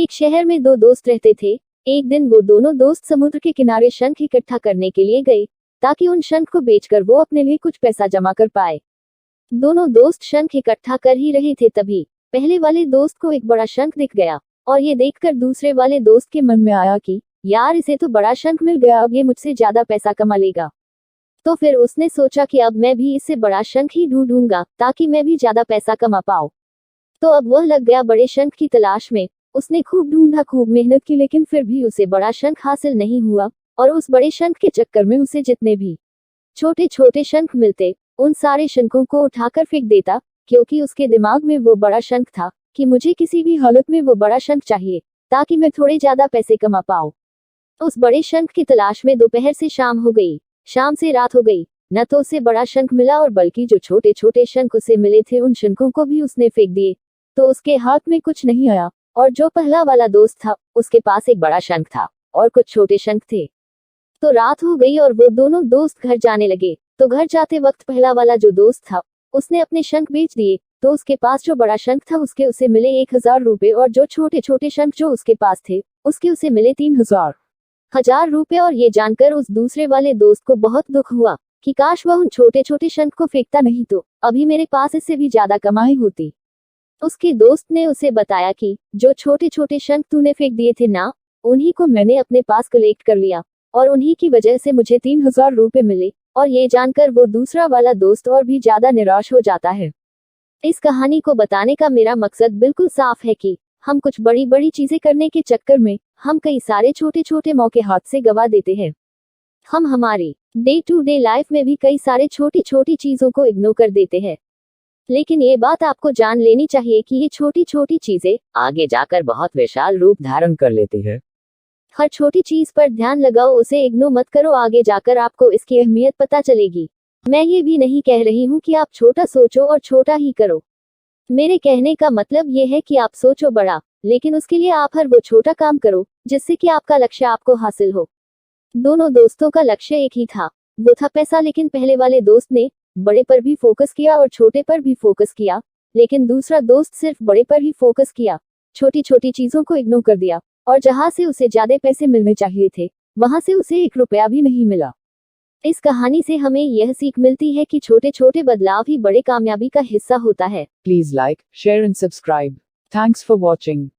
एक शहर में दो दोस्त रहते थे। एक दिन वो दोनों दोस्त समुद्र के किनारे शंख इकट्ठा करने के लिए गए, ताकि उन शंख को बेचकर वो अपने लिए कुछ पैसा जमा कर पाए। दोनों दोस्त शंख इकट्ठा कर ही रहे थे, तभी पहले वाले दोस्त को एक बड़ा शंख दिख गया, और ये देखकर दूसरे वाले दोस्त के मन में आया कि यार, इसे तो बड़ा शंख मिल गया, अब ये मुझसे ज्यादा पैसा कमा लेगा। तो फिर उसने सोचा कि अब मैं भी इससे बड़ा शंख ही ढूंढूंगा, ताकि मैं भी ज्यादा पैसा कमा पाऊं। तो अब वह लग गया बड़े शंख की तलाश में। उसने खूब ढूंढा, खूब मेहनत की, लेकिन फिर भी उसे बड़ा शंख हासिल नहीं हुआ। और उस बड़े शंख के चक्कर में उसे जितने भी छोटे छोटे शंख मिलते, उन सारे शंखों को उठाकर फेंक देता, क्योंकि उसके दिमाग में वो बड़ा शंख था कि मुझे किसी भी हालत में वो बड़ा शंख चाहिए, ताकि मैं थोड़े ज्यादा पैसे कमा पाऊं। उस बड़े शंख की तलाश में दोपहर से शाम हो गई, शाम से रात हो गई। न तो उसे बड़ा शंख मिला, और बल्कि जो छोटे छोटे शंख उसे मिले थे, उन शंखों को भी उसने फेंक दिए। तो उसके हाथ में कुछ नहीं आया। और जो पहला वाला दोस्त था, उसके पास एक बड़ा शंख था और कुछ छोटे शंख थे। तो रात हो गई और वो दोनों दोस्त घर जाने लगे। तो घर जाते वक्त पहला वाला जो दोस्त था, उसने अपने शंख बेच दिए। तो उसके पास जो बड़ा शंख था, उसके उसे मिले 1000 रुपए, और जो छोटे छोटे शंख जो उसके पास थे, उसके उसे मिले 3000 रुपए। और ये जानकर उस दूसरे वाले दोस्त को बहुत दुख हुआ कि काश वह उन छोटे छोटे शंख को फेंकता नहीं, तो अभी मेरे पास इससे भी ज्यादा कमाई होती। उसके दोस्त ने उसे बताया कि जो छोटे छोटे शंख तूने फेंक दिए थे ना, उन्हीं को मैंने अपने पास कलेक्ट कर लिया, और उन्हीं की वजह से मुझे 3000 रुपए मिले। और ये जानकर वो दूसरा वाला दोस्त और भी ज्यादा निराश हो जाता है। इस कहानी को बताने का मेरा मकसद बिल्कुल साफ है कि हम कुछ बड़ी बड़ी चीजें करने के चक्कर में हम कई सारे छोटे छोटे मौके हाथ से गवा देते हैं। हम हमारी डे टू डे लाइफ में भी कई सारे छोटी छोटी चीजों को इग्नोर कर देते हैं। लेकिन ये बात आपको जान लेनी चाहिए कि ये छोटी छोटी चीजें आगे जाकर बहुत विशाल रूप धारण कर लेती है। हर छोटी चीज पर ध्यान लगाओ, उसे इग्नोर मत करो, आगे जाकर आपको इसकी अहमियत पता चलेगी। मैं ये भी नहीं कह रही हूँ कि आप छोटा सोचो और छोटा ही करो। मेरे कहने का मतलब ये है कि आप सोचो बड़ा, लेकिन उसके लिए आप हर वो छोटा काम करो जिससे कि आपका लक्ष्य आपको हासिल हो। दोनों दोस्तों का लक्ष्य एक ही था, वो था पैसा। लेकिन पहले वाले दोस्त ने बड़े पर भी फोकस किया और छोटे पर भी फोकस किया, लेकिन दूसरा दोस्त सिर्फ बड़े पर ही फोकस किया, छोटी छोटी चीजों को इग्नोर कर दिया। और जहां से उसे ज्यादा पैसे मिलने चाहिए थे, वहां से उसे 1 रुपया भी नहीं मिला। इस कहानी से हमें यह सीख मिलती है कि छोटे छोटे बदलाव ही बड़े कामयाबी का हिस्सा होता है। Please like, share and subscribe. Thanks for watching.